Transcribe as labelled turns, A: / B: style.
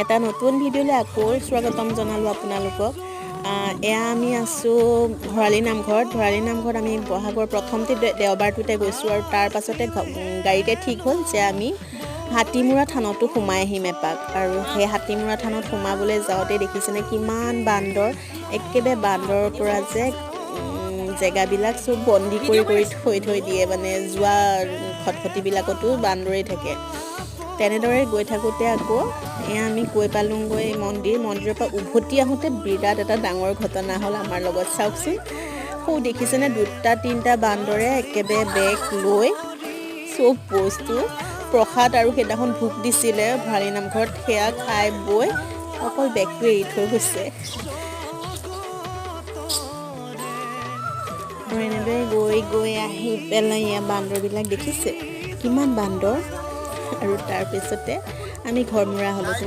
A: এটা নতুন ভিডিঅ'লৈ আকৌ স্বাগতম জনালোঁ আপোনালোকক। এয়া আমি আছোঁ ভৰালি নামঘৰত আমি বহাগৰ প্ৰথমতে দেওবাৰটোতে গৈছোঁ আৰু তাৰ পাছতে গাড়ীতে ঠিক হ'ল যে আমি হাতিমুৰা থানতো সোমাই আহিম এপাক। আৰু সেই হাতিমুৰা থানত সোমাবলৈ যাওঁতে দেখিছেনে কিমান বান্দৰ, একেবাৰে বান্দৰৰ পৰা যে জেগাবিলাক চব বন্দী কৰি থৈ দিয়ে, মানে যোৱা খটখটিবিলাকতো বান্দৰেই থাকে। তেনেদৰে গৈ থাকোঁতে আকৌ এয়া আমি গৈ পালোঁগৈ মন্দিৰৰ পৰা উভতি আহোঁতে বিৰাট এটা ডাঙৰ ঘটনা হ'ল আমাৰ লগত। চাওকচোন, দেখিছেনে 2-3টা বান্দৰে একেবাৰে বেগ লৈ চব বস্তু প্ৰসাদ আৰু সেইদিনাখন ভোগ দিছিলে ভৰালি নামঘৰত, সেয়া খাই বৈ অকল বেগটো এৰি থৈ গৈছে। আৰু এনেদৰে গৈ আহি পেলাই এয়া বান্দৰবিলাক দেখিছে কিমান বান্দৰ। আৰু তাৰপিছতে আমি ঘৰমুৰা হ'লোঁ।